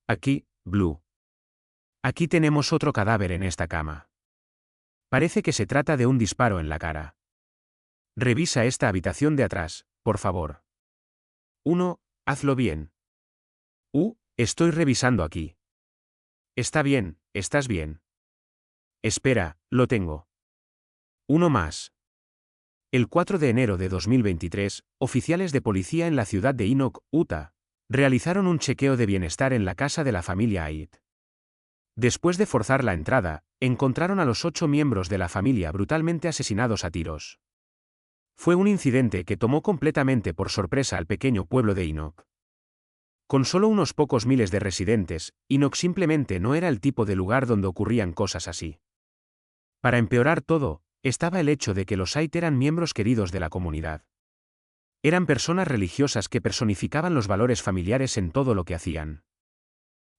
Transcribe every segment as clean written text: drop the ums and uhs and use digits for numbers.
Aquí, Blue. Aquí tenemos otro cadáver en esta cama. Parece que se trata de un disparo en la cara. Revisa esta habitación de atrás, por favor. 1. Hazlo bien. Estoy revisando aquí. Está bien, estás bien. Espera, lo tengo. Uno más. El 4 de enero de 2023, oficiales de policía en la ciudad de Enoch, Utah, realizaron un chequeo de bienestar en la casa de la familia Ait. Después de forzar la entrada, encontraron a los 8 miembros de la familia brutalmente asesinados a tiros. Fue un incidente que tomó completamente por sorpresa al pequeño pueblo de Enoch. Con solo unos pocos miles de residentes, Enoch simplemente no era el tipo de lugar donde ocurrían cosas así. Para empeorar todo, estaba el hecho de que los Ait eran miembros queridos de la comunidad. Eran personas religiosas que personificaban los valores familiares en todo lo que hacían.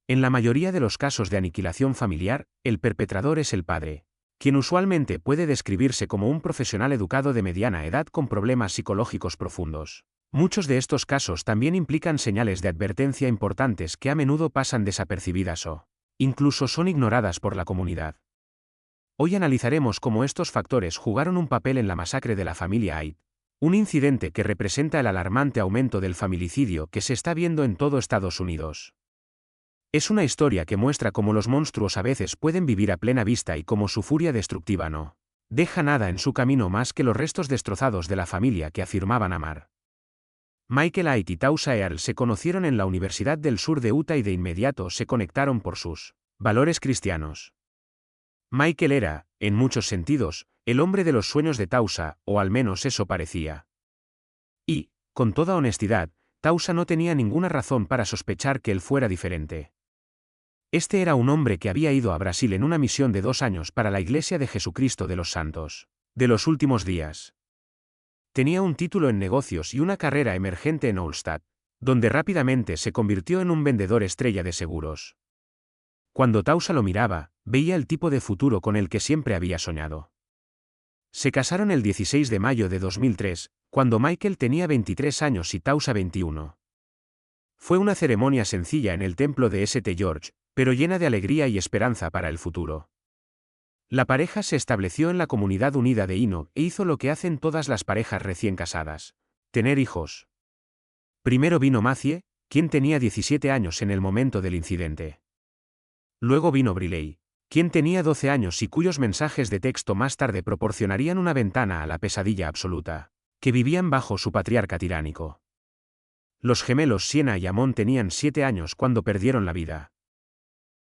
En la mayoría de los casos de aniquilación familiar, el perpetrador es el padre, quien usualmente puede describirse como un profesional educado de mediana edad con problemas psicológicos profundos. Muchos de estos casos también implican señales de advertencia importantes que a menudo pasan desapercibidas o, incluso son ignoradas por la comunidad. Hoy analizaremos cómo estos factores jugaron un papel en la masacre de la familia Ait, un incidente que representa el alarmante aumento del familicidio que se está viendo en todo Estados Unidos. Es una historia que muestra cómo los monstruos a veces pueden vivir a plena vista y cómo su furia destructiva no deja nada en su camino más que los restos destrozados de la familia que afirmaban amar. Michael Ait y Tausa Earl se conocieron en la Universidad del Sur de Utah y de inmediato se conectaron por sus valores cristianos. Michael era, en muchos sentidos, el hombre de los sueños de Tausa, o al menos eso parecía. Y, con toda honestidad, Tausa no tenía ninguna razón para sospechar que él fuera diferente. Este era un hombre que había ido a Brasil en una misión de 2 años para la Iglesia de Jesucristo de los Santos de los Últimos Días. Tenía un título en negocios y una carrera emergente en Olstadt, donde rápidamente se convirtió en un vendedor estrella de seguros. Cuando Tausa lo miraba, veía el tipo de futuro con el que siempre había soñado. Se casaron el 16 de mayo de 2003, cuando Michael tenía 23 años y Tausa 21. Fue una ceremonia sencilla en el templo de St. George, pero llena de alegría y esperanza para el futuro. La pareja se estableció en la comunidad unida de Enoch e hizo lo que hacen todas las parejas recién casadas: tener hijos. Primero vino Matthew, quien tenía 17 años en el momento del incidente. Luego vino Briley, quien tenía 12 años y cuyos mensajes de texto más tarde proporcionarían una ventana a la pesadilla absoluta que vivían bajo su patriarca tiránico. Los gemelos Sienna y Amon tenían 7 años cuando perdieron la vida.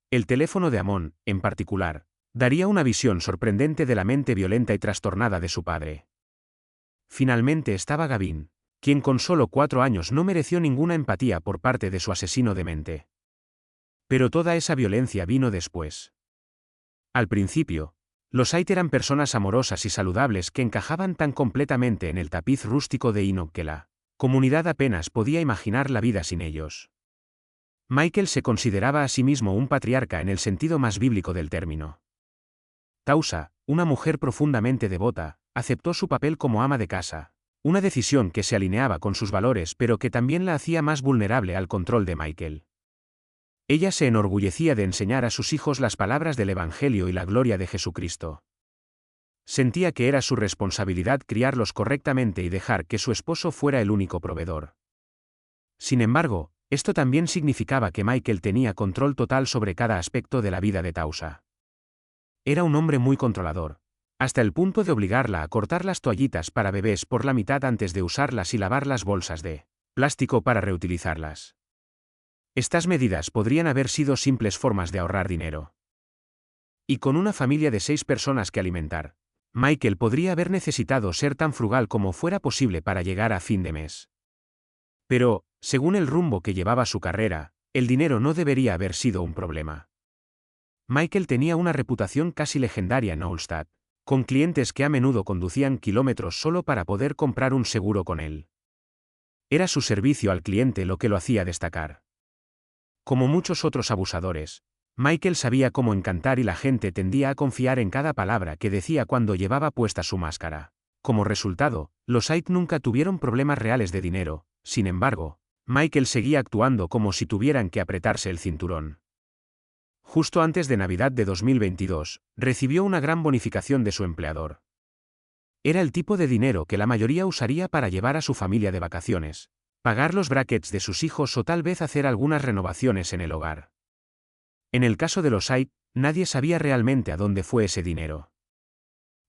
El teléfono de Amon, en particular, daría una visión sorprendente de la mente violenta y trastornada de su padre. Finalmente estaba Gavin, quien con solo 4 años no mereció ninguna empatía por parte de su asesino demente. Pero toda esa violencia vino después. Al principio, los Ait eran personas amorosas y saludables que encajaban tan completamente en el tapiz rústico de Enoch que la comunidad apenas podía imaginar la vida sin ellos. Michael se consideraba a sí mismo un patriarca en el sentido más bíblico del término. Tausa, una mujer profundamente devota, aceptó su papel como ama de casa, una decisión que se alineaba con sus valores pero que también la hacía más vulnerable al control de Michael. Ella se enorgullecía de enseñar a sus hijos las palabras del Evangelio y la gloria de Jesucristo. Sentía que era su responsabilidad criarlos correctamente y dejar que su esposo fuera el único proveedor. Sin embargo, esto también significaba que Michael tenía control total sobre cada aspecto de la vida de Tausa. Era un hombre muy controlador, hasta el punto de obligarla a cortar las toallitas para bebés por la mitad antes de usarlas y lavar las bolsas de plástico para reutilizarlas. Estas medidas podrían haber sido simples formas de ahorrar dinero. Y con una familia de 6 personas que alimentar, Michael podría haber necesitado ser tan frugal como fuera posible para llegar a fin de mes. Pero, según el rumbo que llevaba su carrera, el dinero no debería haber sido un problema. Michael tenía una reputación casi legendaria en Olstadt, con clientes que a menudo conducían kilómetros solo para poder comprar un seguro con él. Era su servicio al cliente lo que lo hacía destacar. Como muchos otros abusadores, Michael sabía cómo encantar y la gente tendía a confiar en cada palabra que decía cuando llevaba puesta su máscara. Como resultado, los Ait nunca tuvieron problemas reales de dinero. Sin embargo, Michael seguía actuando como si tuvieran que apretarse el cinturón. Justo antes de Navidad de 2022, recibió una gran bonificación de su empleador. Era el tipo de dinero que la mayoría usaría para llevar a su familia de vacaciones, pagar los brackets de sus hijos o tal vez hacer algunas renovaciones en el hogar. En el caso de los Said, nadie sabía realmente a dónde fue ese dinero.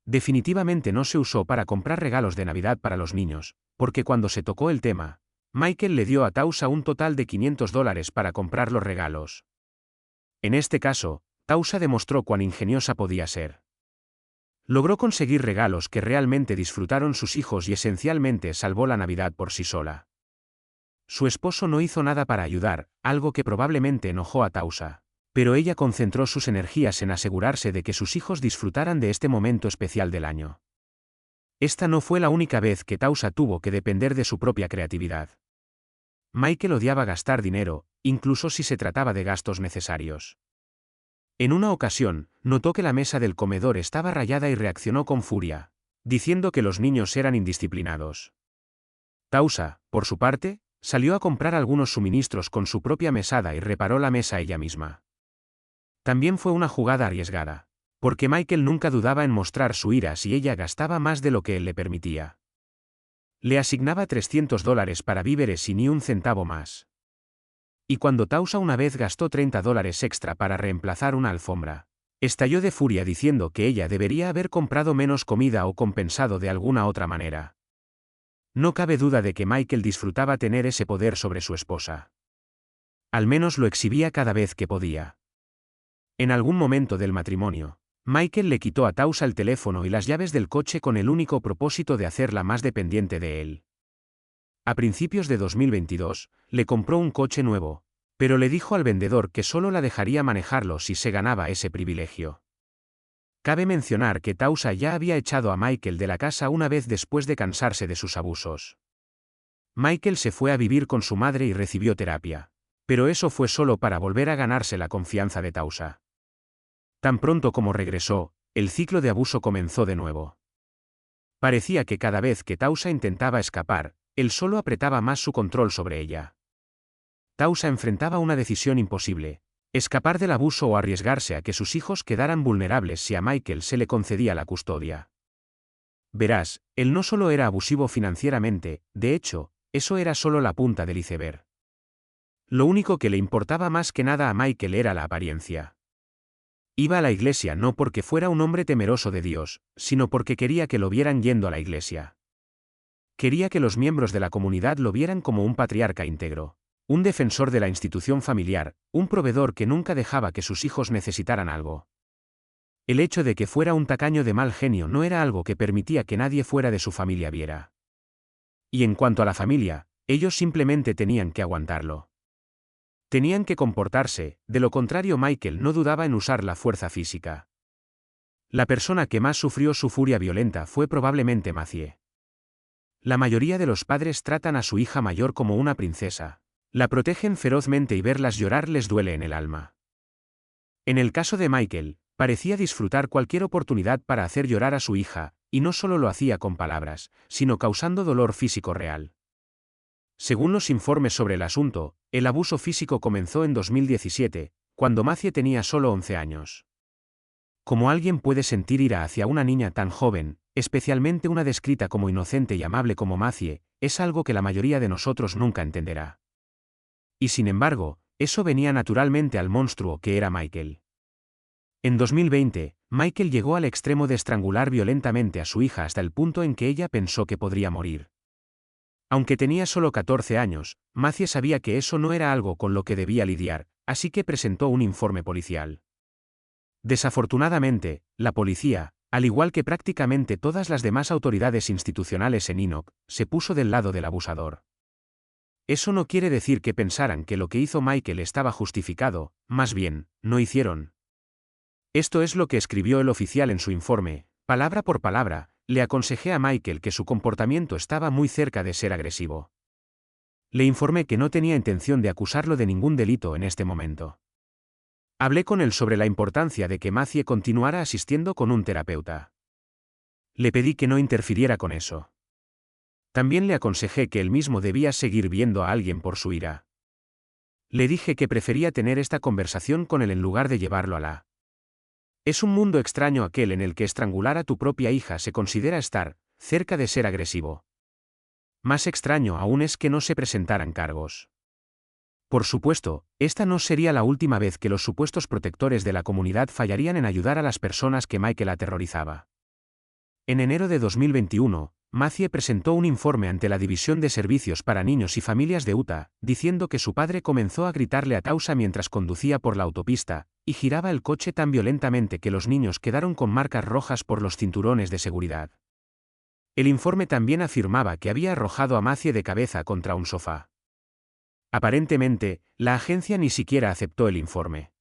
Definitivamente no se usó para comprar regalos de Navidad para los niños, porque cuando se tocó el tema, Michael le dio a Tausa un total de $500 para comprar los regalos. En este caso, Tausa demostró cuán ingeniosa podía ser. Logró conseguir regalos que realmente disfrutaron sus hijos y esencialmente salvó la Navidad por sí sola. Su esposo no hizo nada para ayudar, algo que probablemente enojó a Tausa, pero ella concentró sus energías en asegurarse de que sus hijos disfrutaran de este momento especial del año. Esta no fue la única vez que Tausa tuvo que depender de su propia creatividad. Michael odiaba gastar dinero, incluso si se trataba de gastos necesarios. En una ocasión, notó que la mesa del comedor estaba rayada y reaccionó con furia, diciendo que los niños eran indisciplinados. Tausa, por su parte, salió a comprar algunos suministros con su propia mesada y reparó la mesa ella misma. También fue una jugada arriesgada, porque Michael nunca dudaba en mostrar su ira si ella gastaba más de lo que él le permitía. Le asignaba $300 para víveres y ni un centavo más. Y cuando Tausa una vez gastó $30 extra para reemplazar una alfombra, estalló de furia diciendo que ella debería haber comprado menos comida o compensado de alguna otra manera. No cabe duda de que Michael disfrutaba tener ese poder sobre su esposa. Al menos lo exhibía cada vez que podía. En algún momento del matrimonio, Michael le quitó a Tausa el teléfono y las llaves del coche con el único propósito de hacerla más dependiente de él. A principios de 2022, le compró un coche nuevo, pero le dijo al vendedor que solo la dejaría manejarlo si se ganaba ese privilegio. Cabe mencionar que Tausa ya había echado a Michael de la casa una vez después de cansarse de sus abusos. Michael se fue a vivir con su madre y recibió terapia, pero eso fue solo para volver a ganarse la confianza de Tausa. Tan pronto como regresó, el ciclo de abuso comenzó de nuevo. Parecía que cada vez que Tausa intentaba escapar, él solo apretaba más su control sobre ella. Tausa enfrentaba una decisión imposible: escapar del abuso o arriesgarse a que sus hijos quedaran vulnerables si a Michael se le concedía la custodia. Verás, él no solo era abusivo financieramente, de hecho, eso era solo la punta del iceberg. Lo único que le importaba más que nada a Michael era la apariencia. Iba a la iglesia no porque fuera un hombre temeroso de Dios, sino porque quería que lo vieran yendo a la iglesia. Quería que los miembros de la comunidad lo vieran como un patriarca íntegro, un defensor de la institución familiar, un proveedor que nunca dejaba que sus hijos necesitaran algo. El hecho de que fuera un tacaño de mal genio no era algo que permitía que nadie fuera de su familia viera. Y en cuanto a la familia, ellos simplemente tenían que aguantarlo. Tenían que comportarse, de lo contrario Michael no dudaba en usar la fuerza física. La persona que más sufrió su furia violenta fue probablemente Matthew. La mayoría de los padres tratan a su hija mayor como una princesa. La protegen ferozmente y verlas llorar les duele en el alma. En el caso de Michael, parecía disfrutar cualquier oportunidad para hacer llorar a su hija, y no solo lo hacía con palabras, sino causando dolor físico real. Según los informes sobre el asunto, el abuso físico comenzó en 2017, cuando Matthew tenía solo 11 años. ¿Cómo alguien puede sentir ira hacia una niña tan joven, especialmente una descrita como inocente y amable como Matthew, es algo que la mayoría de nosotros nunca entenderá? Y sin embargo, eso venía naturalmente al monstruo que era Michael. En 2020, Michael llegó al extremo de estrangular violentamente a su hija hasta el punto en que ella pensó que podría morir. Aunque tenía solo 14 años, Matthew sabía que eso no era algo con lo que debía lidiar, así que presentó un informe policial. Desafortunadamente, la policía, al igual que prácticamente todas las demás autoridades institucionales en Enoch, se puso del lado del abusador. Eso no quiere decir que pensaran que lo que hizo Michael estaba justificado, más bien, no hicieron. Esto es lo que escribió el oficial en su informe: palabra por palabra, le aconsejé a Michael que su comportamiento estaba muy cerca de ser agresivo. Le informé que no tenía intención de acusarlo de ningún delito en este momento. Hablé con él sobre la importancia de que Matthew continuara asistiendo con un terapeuta. Le pedí que no interfiriera con eso. También le aconsejé que él mismo debía seguir viendo a alguien por su ira. Le dije que prefería tener esta conversación con él en lugar de llevarlo a la... Es un mundo extraño aquel en el que estrangular a tu propia hija se considera estar cerca de ser agresivo. Más extraño aún es que no se presentaran cargos. Por supuesto, esta no sería la última vez que los supuestos protectores de la comunidad fallarían en ayudar a las personas que Michael aterrorizaba. En enero de 2021, Matthew presentó un informe ante la División de Servicios para Niños y Familias de Utah, diciendo que su padre comenzó a gritarle a Tausha mientras conducía por la autopista, y giraba el coche tan violentamente que los niños quedaron con marcas rojas por los cinturones de seguridad. El informe también afirmaba que había arrojado a Matthew de cabeza contra un sofá. Aparentemente, la agencia ni siquiera aceptó el informe.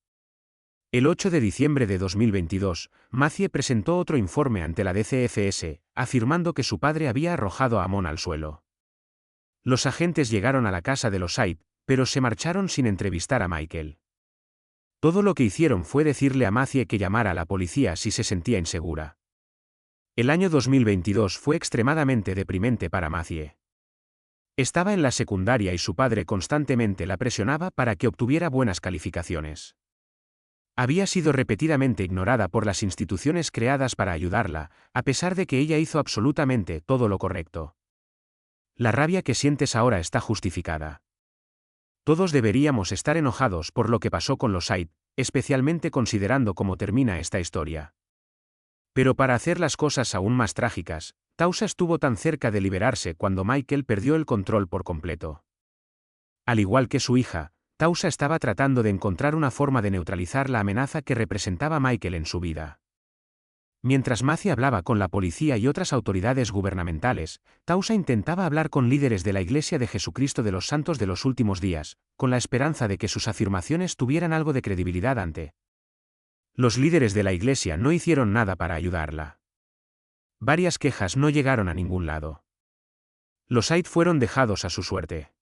El 8 de diciembre de 2022, Matthew presentó otro informe ante la DCFS, afirmando que su padre había arrojado a Amon al suelo. Los agentes llegaron a la casa de los Said, pero se marcharon sin entrevistar a Michael. Todo lo que hicieron fue decirle a Matthew que llamara a la policía si se sentía insegura. El año 2022 fue extremadamente deprimente para Matthew. Estaba en la secundaria y su padre constantemente la presionaba para que obtuviera buenas calificaciones. Había sido repetidamente ignorada por las instituciones creadas para ayudarla, a pesar de que ella hizo absolutamente todo lo correcto. La rabia que sientes ahora está justificada. Todos deberíamos estar enojados por lo que pasó con los Said, especialmente considerando cómo termina esta historia. Pero para hacer las cosas aún más trágicas, Tausha estuvo tan cerca de liberarse cuando Michael perdió el control por completo. Al igual que su hija, Tausha estaba tratando de encontrar una forma de neutralizar la amenaza que representaba Michael en su vida. Mientras Matthew hablaba con la policía y otras autoridades gubernamentales, Tausha intentaba hablar con líderes de la Iglesia de Jesucristo de los Santos de los Últimos Días, con la esperanza de que sus afirmaciones tuvieran algo de credibilidad ante. Los líderes de la Iglesia no hicieron nada para ayudarla. Varias quejas no llegaron a ningún lado. Los Said fueron dejados a su suerte.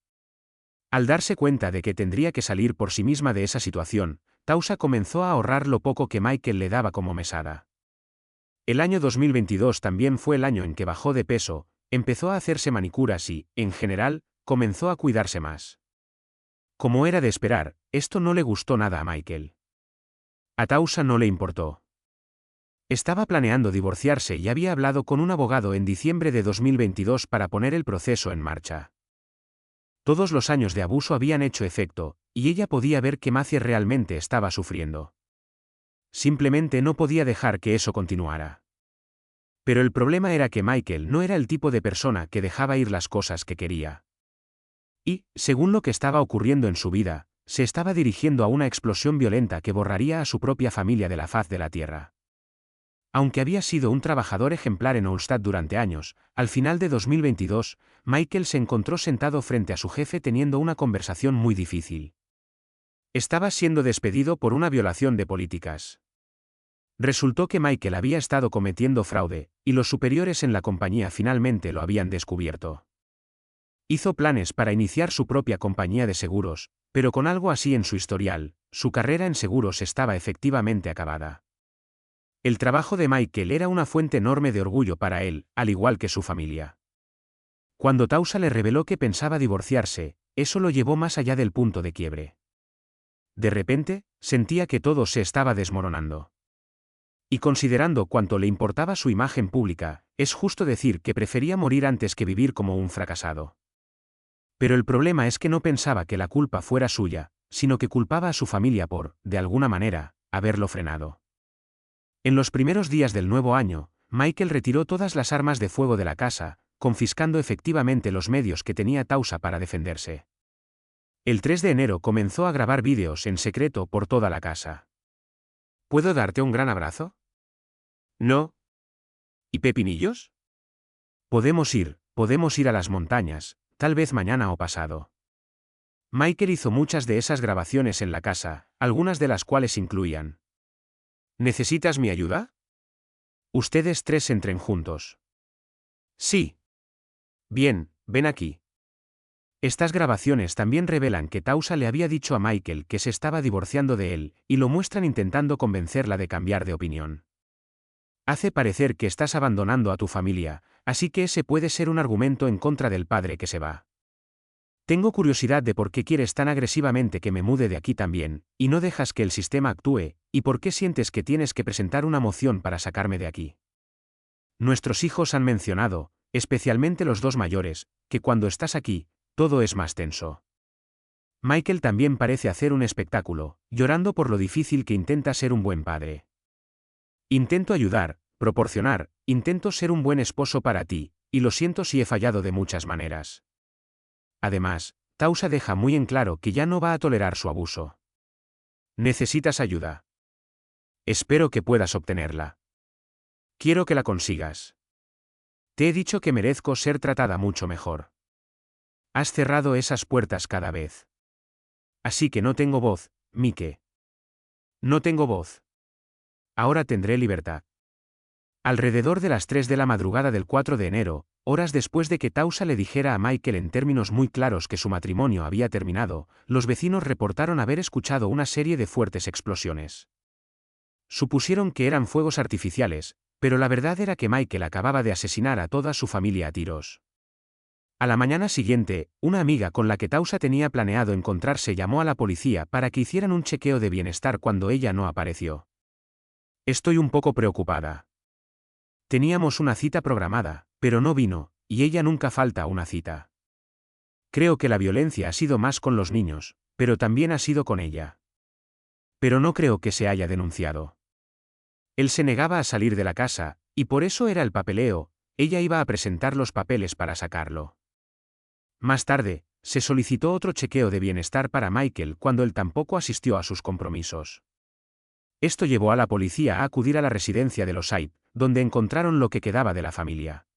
Al darse cuenta de que tendría que salir por sí misma de esa situación, Tausha comenzó a ahorrar lo poco que Michael le daba como mesada. El año 2022 también fue el año en que bajó de peso, empezó a hacerse manicuras y, en general, comenzó a cuidarse más. Como era de esperar, esto no le gustó nada a Michael. A Tausha no le importó. Estaba planeando divorciarse y había hablado con un abogado en diciembre de 2022 para poner el proceso en marcha. Todos los años de abuso habían hecho efecto, y ella podía ver que Matthew realmente estaba sufriendo. Simplemente no podía dejar que eso continuara. Pero el problema era que Michael no era el tipo de persona que dejaba ir las cosas que quería. Y, según lo que estaba ocurriendo en su vida, se estaba dirigiendo a una explosión violenta que borraría a su propia familia de la faz de la tierra. Aunque había sido un trabajador ejemplar en Olmsted durante años, al final de 2022, Michael se encontró sentado frente a su jefe teniendo una conversación muy difícil. Estaba siendo despedido por una violación de políticas. Resultó que Michael había estado cometiendo fraude, y los superiores en la compañía finalmente lo habían descubierto. Hizo planes para iniciar su propia compañía de seguros, pero con algo así en su historial, su carrera en seguros estaba efectivamente acabada. El trabajo de Michael era una fuente enorme de orgullo para él, al igual que su familia. Cuando Tausha le reveló que pensaba divorciarse, eso lo llevó más allá del punto de quiebre. De repente, sentía que todo se estaba desmoronando. Y considerando cuánto le importaba su imagen pública, es justo decir que prefería morir antes que vivir como un fracasado. Pero el problema es que no pensaba que la culpa fuera suya, sino que culpaba a su familia por, de alguna manera, haberlo frenado. En los primeros días del nuevo año, Michael retiró todas las armas de fuego de la casa, confiscando efectivamente los medios que tenía Tausha para defenderse. El 3 de enero comenzó a grabar vídeos en secreto por toda la casa. ¿Puedo darte un gran abrazo? No. ¿Y pepinillos? Podemos ir a las montañas, tal vez mañana o pasado. Michael hizo muchas de esas grabaciones en la casa, algunas de las cuales incluían: ¿necesitas mi ayuda? Ustedes tres entren juntos. Sí. Bien, ven aquí. Estas grabaciones también revelan que Tausha le había dicho a Michael que se estaba divorciando de él, y lo muestran intentando convencerla de cambiar de opinión. Hace parecer que estás abandonando a tu familia, Así que ese puede ser un argumento en contra del padre que se va. Tengo curiosidad de por qué quieres tan agresivamente que me mude de aquí también, y no dejas que el sistema actúe, y por qué sientes que tienes que presentar una moción para sacarme de aquí. Nuestros hijos han mencionado, especialmente los dos mayores, que cuando estás aquí, todo es más tenso. Michael también parece hacer un espectáculo, llorando por lo difícil que intenta ser un buen padre. Intento ayudar, proporcionar, intento ser un buen esposo para ti, y lo siento si he fallado de muchas maneras. Además, Tausa deja muy en claro que ya no va a tolerar su abuso. Necesitas ayuda. Espero que puedas obtenerla. Quiero que la consigas. Te he dicho que merezco ser tratada mucho mejor. Has cerrado esas puertas cada vez. Así que no tengo voz, Mike. No tengo voz. Ahora tendré libertad. Alrededor de las 3 de la madrugada del 4 de enero, horas después de que Tausa le dijera a Michael en términos muy claros que su matrimonio había terminado, los vecinos reportaron haber escuchado una serie de fuertes explosiones. Supusieron que eran fuegos artificiales, pero la verdad era que Michael acababa de asesinar a toda su familia a tiros. A la mañana siguiente, una amiga con la que Tausa tenía planeado encontrarse llamó a la policía para que hicieran un chequeo de bienestar cuando ella no apareció. Estoy un poco preocupada. Teníamos una cita programada, pero no vino, y ella nunca falta a una cita. Creo que la violencia ha sido más con los niños, pero también ha sido con ella. Pero no creo que se haya denunciado. Él se negaba a salir de la casa, y por eso era el papeleo, ella iba a presentar los papeles para sacarlo. Más tarde, se solicitó otro chequeo de bienestar para Michael cuando él tampoco asistió a sus compromisos. Esto llevó a la policía a acudir a la residencia de los Said, donde encontraron lo que quedaba de la familia.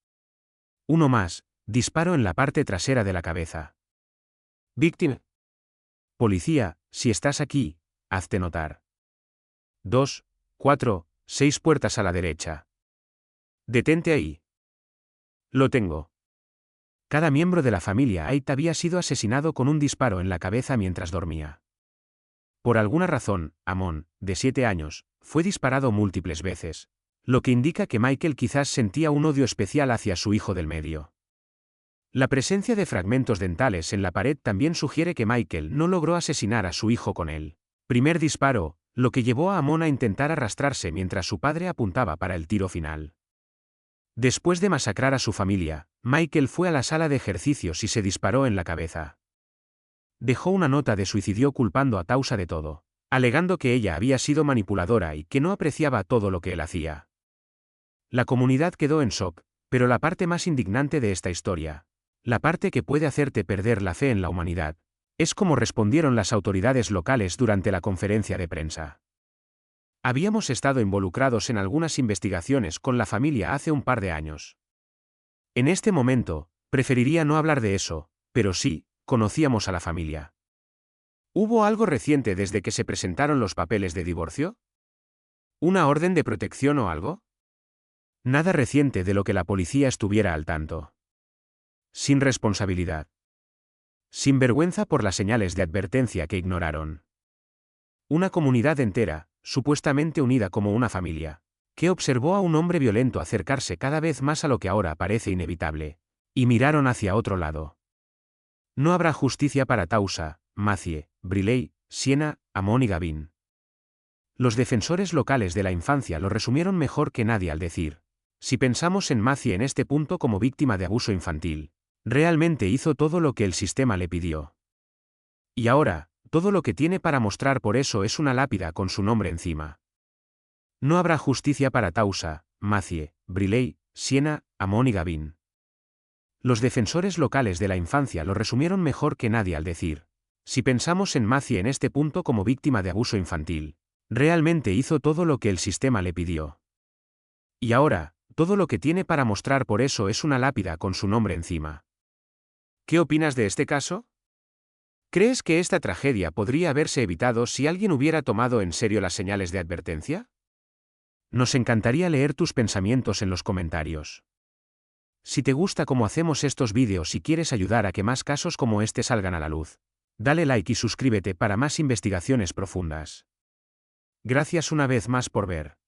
Uno más, disparo en la parte trasera de la cabeza. Víctima. Policía, si estás aquí, hazte notar. 2, 4, 6 puertas a la derecha. Detente ahí. Lo tengo. Cada miembro de la familia Ait había sido asesinado con un disparo en la cabeza mientras dormía. Por alguna razón, Amon, de 7 años, fue disparado múltiples veces, lo que indica que Michael quizás sentía un odio especial hacia su hijo del medio. La presencia de fragmentos dentales en la pared también sugiere que Michael no logró asesinar a su hijo con el primer disparo, lo que llevó a Amon a intentar arrastrarse mientras su padre apuntaba para el tiro final. Después de masacrar a su familia, Michael fue a la sala de ejercicios y se disparó en la cabeza. Dejó una nota de suicidio culpando a Tausa de todo, alegando que ella había sido manipuladora y que no apreciaba todo lo que él hacía. La comunidad quedó en shock, pero la parte más indignante de esta historia, la parte que puede hacerte perder la fe en la humanidad, es cómo respondieron las autoridades locales durante la conferencia de prensa. Habíamos estado involucrados en algunas investigaciones con la familia hace un par de años. En este momento, preferiría no hablar de eso, pero sí, conocíamos a la familia. ¿Hubo algo reciente desde que se presentaron los papeles de divorcio? ¿Una orden de protección o algo? Nada reciente de lo que la policía estuviera al tanto. Sin responsabilidad. Sin vergüenza por las señales de advertencia que ignoraron. Una comunidad entera, supuestamente unida como una familia, que observó a un hombre violento acercarse cada vez más a lo que ahora parece inevitable, y miraron hacia otro lado. No habrá justicia para Tausa, Matthew, Briley, Siena, Amon y Gavin. Los defensores locales de la infancia lo resumieron mejor que nadie al decir: si pensamos en Matthew en este punto como víctima de abuso infantil, realmente hizo todo lo que el sistema le pidió. Y ahora, todo lo que tiene para mostrar por eso es una lápida con su nombre encima. No habrá justicia para Tausa, Matthew, Briley, Siena, Amon y Gavin. Los defensores locales de la infancia lo resumieron mejor que nadie al decir: si pensamos en Matthew en este punto como víctima de abuso infantil, realmente hizo todo lo que el sistema le pidió. Y ahora, todo lo que tiene para mostrar por eso es una lápida con su nombre encima. ¿Qué opinas de este caso? ¿Crees que esta tragedia podría haberse evitado si alguien hubiera tomado en serio las señales de advertencia? Nos encantaría leer tus pensamientos en los comentarios. Si te gusta cómo hacemos estos vídeos y quieres ayudar a que más casos como este salgan a la luz, dale like y suscríbete para más investigaciones profundas. Gracias una vez más por ver.